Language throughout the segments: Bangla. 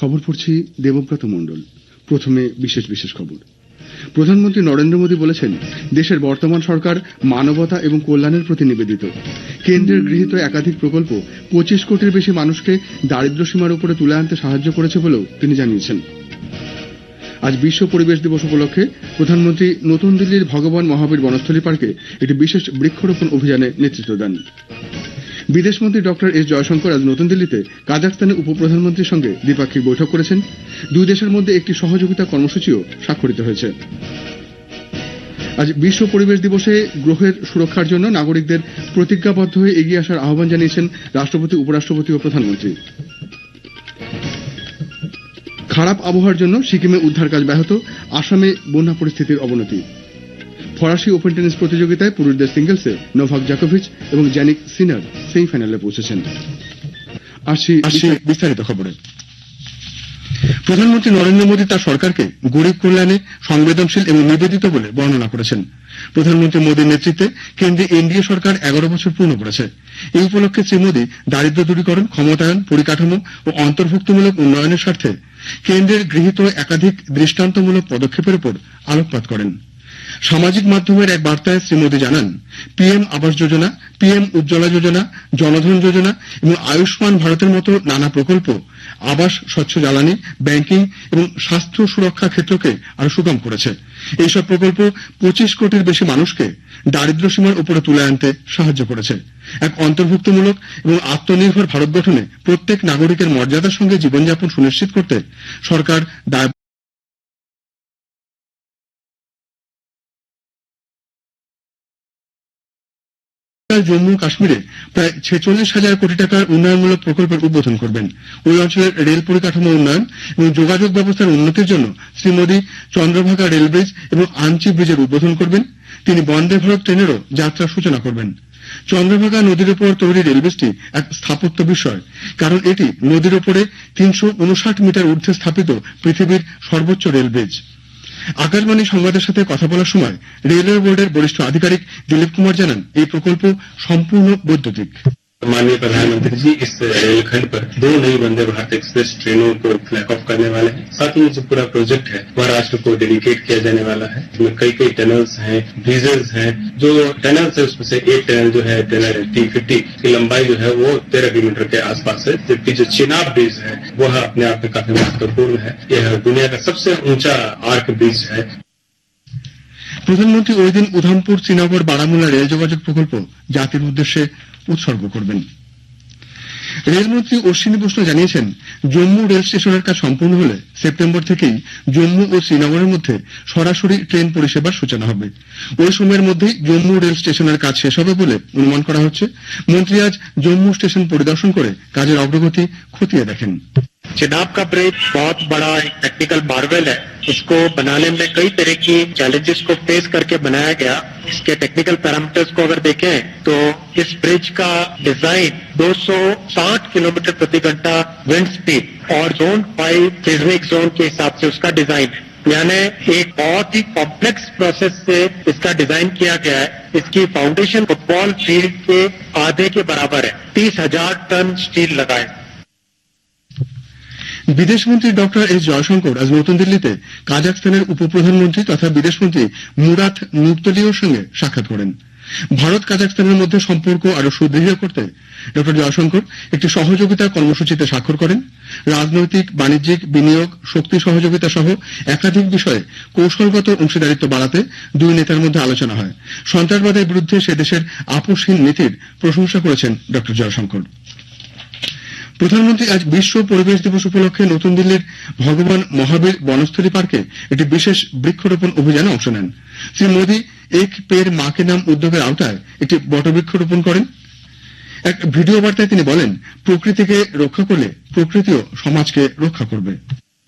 খবর পড়ছি দেবব্রত মণ্ডল। প্রথমে বিশেষ খবর। প্রধানমন্ত্রী নরেন্দ্র মোদী বলেছেন, দেশের বর্তমান সরকার মানবতা এবং কল্যাণের প্রতি নিবেদিত। কেন্দ্রের গৃহীত একাধিক প্রকল্প 25 কোটির বেশি মানুষকে দারিদ্র্য সীমার উপরে তুলে আনতে সাহায্য করেছে বলেও তিনি জানিয়েছেন। আজ বিশ্ব পরিবেশ দিবস উপলক্ষে প্রধানমন্ত্রী নতুন দিল্লির ভগবান মহাবীর বনস্থলী পার্কে একটি বিশেষ বৃক্ষরোপণ অভিযানে নেতৃত্ব দেন। বিদেশমন্ত্রী ডক্টর এস জয়শঙ্কর আজ নতুন দিল্লিতে কাজাখস্তানের উপপ্রধানমন্ত্রীর সঙ্গে দ্বিপাক্ষিক বৈঠক করেছেন। দুই দেশের মধ্যে একটি সহযোগিতা কর্মসূচিও স্বাক্ষরিত হয়েছে। আজ বিশ্ব পরিবেশ দিবসে গ্রহের সুরক্ষার জন্য নাগরিকদের প্রতিজ্ঞাবদ্ধ হয়ে এগিয়ে আসার আহ্বান জানিয়েছেন রাষ্ট্রপতি, উপরাষ্ট্রপতি ও প্রধানমন্ত্রী। খারাপ আবহাওয়ার জন্য সিকিমে উদ্ধার কাজ ব্যাহত, আসামে বন্যা পরিস্থিতির অবনতি। ফরাসি ওপেন টেনিস প্রতিযোগিতায় পুরুষদের সিঙ্গলসে নোভাক জোকোভিচ এবং জ্যানিক সিনার সেমিফাইনালে পৌঁছেছেন। আসছি বিস্তারিত খবরে। প্রধানমন্ত্রী নরেন্দ্র মোদী তার সরকারকে গরিব কল্যাণে সংবেদনশীল এবং নিবেদিত বলে বর্ণনা করেছেন। প্রধানমন্ত্রী মোদীর নেতৃত্বে কেন্দ্রে এনডিএ সরকার 11 বছর পূর্ণ করেছে। এই উপলক্ষে শ্রী মোদী দারিদ্র্য দূরীকরণ, ক্ষমতায়ন, পরিকাঠামো ও অন্তর্ভুক্তিমূলক উন্নয়নের স্বার্থে কেন্দ্রের গৃহীত একাধিক দৃষ্টান্তমূলক পদক্ষেপের উপর আলোকপাত করেন। সামাজিক মাধ্যমের এক বার্তায় শ্রী মোদী জানান, পিএম আবাস যোজনা, পিএম উজ্জ্বলা যোজনা, জনধন যোজনা এবং আয়ুষ্মান ভারতের মতো নানা প্রকল্প আবাস, স্বচ্ছ জ্বালানি, ব্যাংকিং এবং স্বাস্থ্য সুরক্ষা ক্ষেত্রকে আরো সুগম করেছে। এইসব প্রকল্প 25 কোটির বেশি মানুষকে দারিদ্র্য সীমার উপরে তুলে আনতে সাহায্য করেছে। এক অন্তর্ভুক্তমূলক এবং আত্মনির্ভর ভারত গঠনে প্রত্যেক নাগরিকের মর্যাদার সঙ্গে জীবনযাপন সুনিশ্চিত করতে সরকার জম্মু কাশ্মীরে প্রায় 46,000 কোটি টাকার উন্নয়নমূলক প্রকল্পের উদ্বোধন করবেন। ওই অঞ্চলের রেল পরিকাঠামো উন্নয়ন এবং যোগাযোগ ব্যবস্থার উন্নতির জন্য শ্রী মোদী চন্দ্রভাগা রেল ব্রিজ এবং আঞ্চি ব্রিজের উদ্বোধন করবেন। তিনি বন্দে ভারত ট্রেনেরও যাত্রার সূচনা করবেন। চন্দ্রভাগা নদীর উপর তৈরি রেল ব্রিজটি এক স্থাপত্য বিষয়, কারণ এটি নদীর উপরে 359 মিটার ঊর্ধ্বে স্থাপিত পৃথিবীর সর্বোচ্চ রেল ব্রিজ। আকাশবাণী সংবাদের সাথে কথা বলার সময় রেলওয়ে বোর্ডের বরিষ্ঠ আধিকারিক দিলীপ কুমার জানান, এই প্রকল্প সম্পূর্ণ বৈদ্যুতিক। माननीय प्रधानमंत्री जी इस रेलखंड पर 2 नई वंदे भारत एक्सप्रेस ट्रेनों को फ्लैग ऑफ करने वाले हैं। साथ ही जो पूरा प्रोजेक्ट है वह राष्ट्र को डेडिकेट किया जाने वाला है। इसमें कई टनल्स हैं, ब्रिजेस हैं। जो टनल्स है उसमें से एक टनल जो है टनल T50 की लंबाई जो है वो 13 किलोमीटर के आसपास है, जबकि जो चिनाब ब्रिज है वह अपने आप में काफी महत्वपूर्ण है। यह दुनिया का सबसे ऊंचा आर्क ब्रिज है। প্রধানমন্ত্রী ওই দিন উধামপুর, শ্রীনগর, বারামুল্লা রেল যোগাযোগ প্রকল্প জাতির উদ্দেশ্যে উৎসর্গ করবেন। রেলমন্ত্রী অশ্বিনী বৈষ্ণব জানিয়েছেন, জম্মু রেল স্টেশনের কাজ সম্পূর্ণ হলে সেপ্টেম্বর থেকেই জম্মু ও শ্রীনগরের মধ্যে সরাসরি ট্রেন পরিষেবার সূচনা হবে। ওই সময়ের মধ্যেই জম্মু রেল স্টেশনের কাজ শেষ হবে বলে অনুমান করা হচ্ছে। মন্ত্রী আজ জম্মু স্টেশন পরিদর্শন করে কাজের অগ্রগতি খতিয়ে দেখেন। चिनाब का ब्रिज बहुत बड़ा एक टेक्निकल मार्वेल है। इसको बनाने में कई तरह की चैलेंजेस को फेस करके बनाया गया। इसके टेक्निकल पैरामीटर्स को अगर देखें तो इस ब्रिज का डिजाइन 260 किलोमीटर प्रति घंटा विंड स्पीड और जोन 5 सीजमिक जोन के हिसाब से उसका डिजाइन है, यानी एक बहुत ही कॉम्प्लेक्स प्रोसेस से इसका डिजाइन किया गया है। इसकी फाउंडेशन फुटबॉल फील्ड के आधे के बराबर है। 30,000 टन स्टील लगाए। বিদেশমন্ত্রী ডক্টর এস জয়শঙ্কর আজ নতুন দিল্লিতে কাজাখস্তানের উপপ্রধানমন্ত্রী তথা বিদেশমন্ত্রী মুরাত মুরতলিওর সঙ্গে সাক্ষাৎ করেন। ভারত কাজাখস্তানের মধ্যে সম্পর্ক আরো সুদৃঢ় করতে ডক্টর জয়শঙ্কর একটি সহযোগিতা কর্মসূচিতে স্বাক্ষর করেন। রাজনৈতিক, বাণিজ্যিক, বিনিয়োগ, শক্তি সহযোগিতা সহ একাধিক বিষয়ে কৌশলগত অংশীদারিত্ব বাড়াতে দুই নেতার মধ্যে আলোচনা হয়। সন্ত্রাসবাদের বিরুদ্ধে সে দেশের আপোষহীন নীতির প্রশংসা করেছেন ডক্টর জয়শঙ্কর। প্রধানমন্ত্রী আজ বিশ্ব পরিবেশ দিবস উপলক্ষে নতুন দিল্লির ভগবান মহাবীর বনস্থলী পার্কে একটি বিশেষ বৃক্ষরোপণ অভিযানে অংশ নেন। শ্রী মোদী এক পেড় মা কে নাম উদ্যোগের আওতায় একটি বটবৃক্ষ রোপণ করেন। এক ভিডিও বার্তায় তিনি বলেন, প্রকৃতিকে রক্ষা করলে প্রকৃতিও সমাজকে রক্ষা করবে।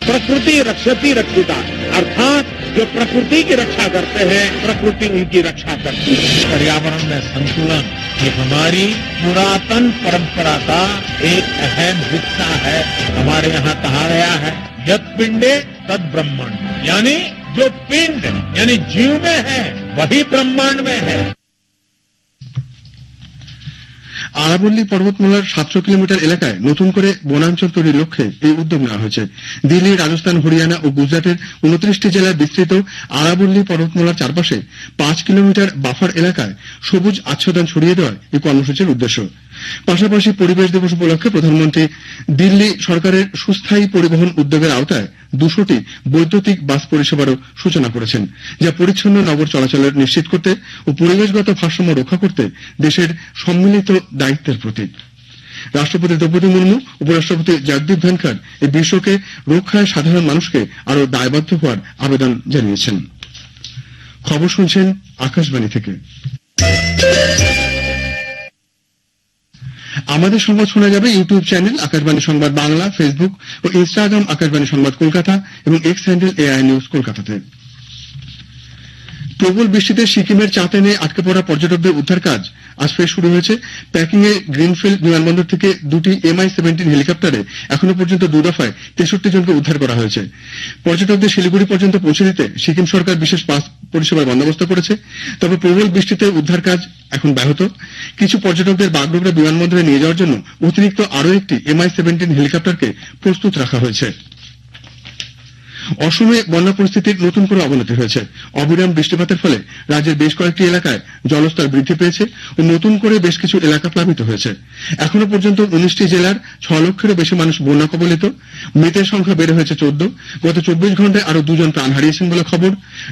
प्रकृति रक्षति रक्षिता, अर्थात जो प्रकृति की रक्षा करते हैं प्रकृति उनकी रक्षा करती है। पर्यावरण में संतुलन ये हमारी पुरातन परंपरा का एक अहम हिस्सा है। हमारे यहाँ कहा गया है, यत् पिंडे तद ब्रह्मांड, यानी जो पिंड यानी जीव में है वही ब्रह्मांड में है। আরাবল্লী পর্বতমালার 700 কিলোমিটার এলাকায় নতুন করে বনাঞ্চল তৈরির লক্ষ্যে এই উদ্যোগ নেওয়া হয়েছে। দিল্লি, রাজস্থান, হরিয়ানা ও গুজরাটের 29টি জেলায় বিস্তৃত আরাবল্লী পর্বতমালার চারপাশে 5 কিলোমিটার বাফার এলাকায় সবুজ আচ্ছাদন ছড়িয়ে দেওয়া এই কর্মসূচির উদ্দেশ্য। পাশাপাশি পরিবেশ দিবস উপলক্ষে প্রধানমন্ত্রী দিল্লি সরকারের সুস্থায়ী পরিবহন উদ্যোগের আওতায় 200টি বৈদ্যুতিক বাস পরিষেবারও সূচনা করেছেন, যা পরিচ্ছন্ন নগর চলাচলের নিশ্চিত করতে ও পরিবেশগত ভারসাম্য রক্ষা করতে দেশের সম্মিলিত দায়িত্বের প্রতীক। রাষ্ট্রপতি দ্রৌপদী মুর্মু, উপরাষ্ট্রপতি জগদীপ ধনখড় এই বিশ্বকে রক্ষায় সাধারণ মানুষকে আরো দায়বদ্ধ হওয়ার আবেদন জানিয়েছেন। খবর শুনছেন আকাশবাণী থেকে। আমাদের সংবাদ শোনা যাবে ইউটিউব চ্যানেল আকাশবাণী সংবাদ বাংলা, ফেসবুক ও ইনস্টাগ্রাম আকাশবাণী সংবাদ কলকাতা এবং এক্স হ্যান্ডেল এআই নিউজ কলকাতাতে। প্রবল বৃষ্টিতে সিকিমের চাঁতেনে আটকে পড়া পর্যটকদের উদ্ধার কাজ আজ ফের শুরু হয়েছে। প্যাকিং এ গ্রিনফিল্ড বিমানবন্দর থেকে দুটি MI-17 হেলিকপ্টারে এখনো পর্যন্ত 2 দফায় 63 জনকে উদ্ধার করা হয়েছে। পর্যটকদের শিলিগুড়ি পর্যন্ত পৌঁছে দিতে সিকিম সরকার বিশেষ বাস পরিষেবার বন্দোবস্ত করেছে। তবে প্রবল বৃষ্টিতে উদ্ধার কাজ এখন ব্যাহত। কিছু পর্যটকদের বাগডোগরা বিমানবন্দরে নিয়ে যাওয়ার জন্য অতিরিক্ত আরও একটি MI-17 হেলিকপ্টারকে প্রস্তুত রাখা হয়েছে। অসমে বন্যা পরিস্থিতির নতুন করে অবনতি হয়েছে। অবিরাম বৃষ্টিপাতের ফলে রাজ্যের বেশ কয়েকটি এলাকায় জলস্তর বৃদ্ধি পেয়েছে ও নতুন করে বেশ কিছু এলাকা প্লাবিত হয়েছে। এখনো পর্যন্ত 19টি জেলার 6 লক্ষেরও বেশি মানুষ বন্যা কবলিত। মৃতের সংখ্যা বেড়ে হয়েছে 14। গত 24 ঘন্টায় আরো 2 জন প্রাণ হারিয়েছেন বলে খবর।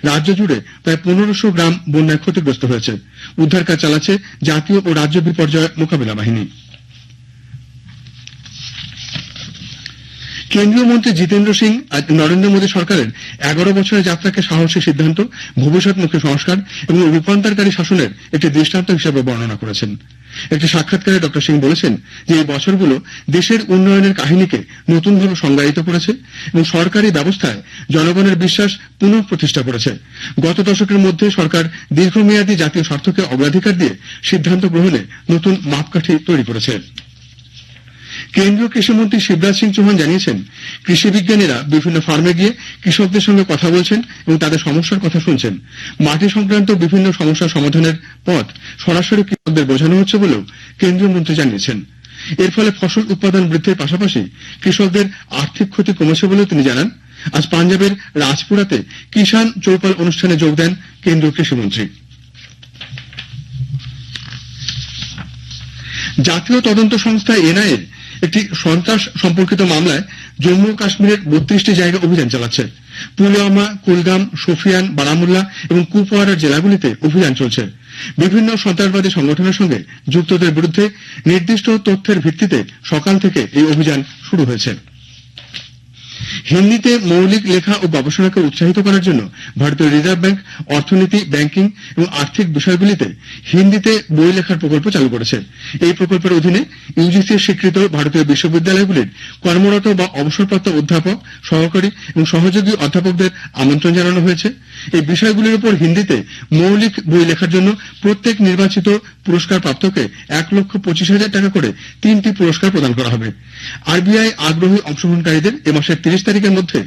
রাজ্য জুড়ে প্রায় 1500 গ্রাম বন্যায় ক্ষতিগ্রস্ত হয়েছে। উদ্ধার কাজ চালাচ্ছে জাতীয় ও রাজ্য বিপর্যয় মোকাবিলা বাহিনী। কেন্দ্রীয় মন্ত্রী জিতেন্দ্র সিং আজ নরেন্দ্র মোদী সরকারের 11 বছরের যাত্রাকে সাহসী সিদ্ধান্ত, ভবিষ্যৎমুখী সংস্কার এবং রূপান্তরকারী শাসনের একটি দৃষ্টান্ত হিসেবে বর্ণনা করেছেন। একটি সাক্ষাৎকারে ড সিং বলেছেন যে এই বছরগুলো দেশের উন্নয়নের কাহিনীকে নতুনভাবে সংজ্ঞায়িত করেছে এবং সরকারি ব্যবস্থায় জনগণের বিশ্বাস পুনঃপ্রতিষ্ঠা করেছে। গত দশকের মধ্যে সরকার দীর্ঘমেয়াদী জাতীয় স্বার্থকে অগ্রাধিকার দিয়ে সিদ্ধান্ত গ্রহণে নতুন মাপকাঠি তৈরি করেছে। কেন্দ্রীয় কৃষিমন্ত্রী শিবরাজ সিং চৌহান জানিয়েছেন, কৃষি বিজ্ঞানীরা বিভিন্ন ফার্মে গিয়ে কৃষকদের সঙ্গে কথা বলছেন এবং তাদের সমস্যার কথা শুনছেন। মাটি সংক্রান্ত বিভিন্ন সমস্যার সমাধানের পথ সরাসরি কৃষকদের বোঝানো হচ্ছে বলেও কেন্দ্রীয় মন্ত্রী জানিয়েছেন। এর ফলে ফসল উৎপাদন বৃদ্ধির পাশাপাশি কৃষকদের আর্থিক ক্ষতি কমেছে বলেও তিনি জানান। আজ পাঞ্জাবের রাজপুরাতে কিষাণ চৌপাল অনুষ্ঠানে যোগ দেন কেন্দ্রীয় কৃষিমন্ত্রী। জাতীয় তদন্ত সংস্থা NIA একটি সন্ত্রাস সম্পর্কিত মামলায় জম্মু ও কাশ্মীরের 32টি জায়গায় অভিযান চালাচ্ছে। পুলওয়ামা, কুলগাম, শোপিয়ান, বারামুল্লা এবং কুপওয়ারার জেলাগুলিতে অভিযান চলছে। বিভিন্ন সন্ত্রাসবাদী সংগঠনের সঙ্গে যুক্তদের বিরুদ্ধে নির্দিষ্ট তথ্যের ভিত্তিতে সকাল থেকে এই অভিযান শুরু হয়েছে। হিন্দিতে মৌলিক লেখা ও গবেষণাকে উৎসাহিত করার জন্য ভারতীয় রিজার্ভ ব্যাংক অর্থনীতি, ব্যাংকিং এবং আর্থিক বিষয়গুলিতে হিন্দিতে বই লেখার প্রকল্প চালু করেছে। এই প্রকল্পের অধীনে ইউজিসি স্বীকৃত ভারতীয় বিশ্ববিদ্যালয়গুলির কর্মরত বা অবসরপ্রাপ্ত অধ্যাপক, সহকারী এবং সহযোগী অধ্যাপকদের আমন্ত্রণ জানানো হয়েছে। এই বিষয়গুলির উপর হিন্দিতে মৌলিক বই লেখার জন্য প্রত্যেক নির্বাচিত পুরস্কার প্রাপ্তকে 1,25,000 টাকা করে 3টি পুরস্কার প্রদান করা হবে। RBI আগ্রহী অংশগ্রহণকারীদের এ মাসের 30 তারিখের মধ্যে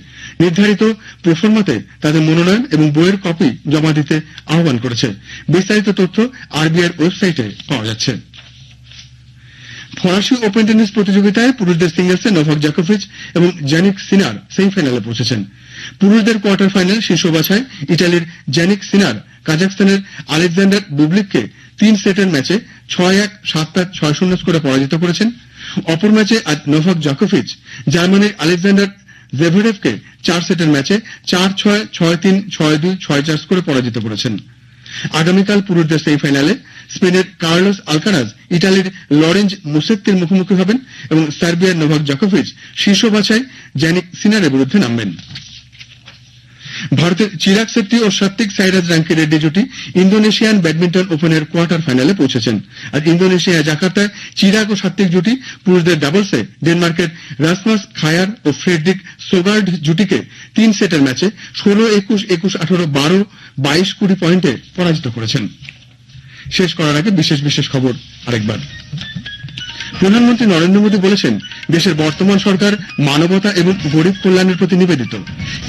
নির্ধারিত প্রোফর্মাতে তাদের মনোনয়ন এবং বইয়ের কপি জমা দিতে আহ্বান করেছে। বিস্তারিত তথ্য RBI এর ওয়েবসাইটে পাওয়া যাচ্ছে। ফরাসি ওপেন টেনিস প্রতিযোগিতায় পুরুষদের সিঙ্গলসে নোভাক জোকোভিচ এবং জানিক সিনার সেমিফাইনালে পৌঁছেছেন। পুরুষদের কোয়ার্টার ফাইনাল শীর্ষ বাছাই ইটালির জানিক সিনার কাজাখস্তানের আলেকজান্ডার বুবলিককে 3 সেটের ম্যাচে 6-1, 7-8, 6-0 স্কোরে পরাজিত করেছেন। অপর ম্যাচে আজ নোভাক জোকোভিচ জার্মানির আলেকজান্ডার জেভেরেভকে 4 সেটের ম্যাচে 4-6, 6-3, 6-2, 6-4 স্কোরে পরাজিত করেছেন। আগামীকাল পুরুষদের সেমিফাইনালে স্পেনের কার্লোস আলকারাজ ইটালির লরেঞ্জ মুসেত্তির মুখোমুখি হবেন এবং সার্বিয়ার নোভাক জোকোভিচ শীর্ষ বাছাই জানিক সিনারের বিরুদ্ধে নামবেন। ভারতের চিরাগ শেট্টি ও সাত্বিক সাইরাজ রাঙ্কি রেড্ডি জুটি ইন্দোনেশিয়ান ব্যাডমিন্টন ওপেনের কোয়ার্টার ফাইনালে পৌঁছেছেন। আর ইন্দোনেশিয়া জাকার্তায় চিরাগ ও সাত্বিক জুটি পুরুষদের ডাবলসে ডেনমার্কের রাসমাস খায়ার ও ফ্রেডরিক সোগার্ড জুটিকে 3 সেটের ম্যাচে 16-21, 21-18, 12, 22-20 পয়েন্টে পরাজিত করেছেন। শেষ করার আগে বিশেষ খবর আরেকবার। প্রধানমন্ত্রী নরেন্দ্র মোদী বলেছেন, দেশের বর্তমান সরকার মানবতা এবং গরিব কল্যাণের প্রতি নিবেদিত।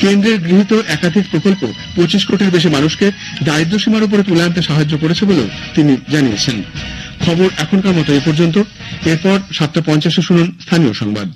কেন্দ্রের গৃহীত একাধিক প্রকল্প 25 কোটির বেশি মানুষকে দারিদ্র্য সীমার উপরে তুলে আনতে সাহায্য করেছে বলেও তিনি জানিয়েছেন। খবর এখনকার মতো এ পর্যন্ত। এরপর 7:50 শুনুন স্থানীয় সংবাদ।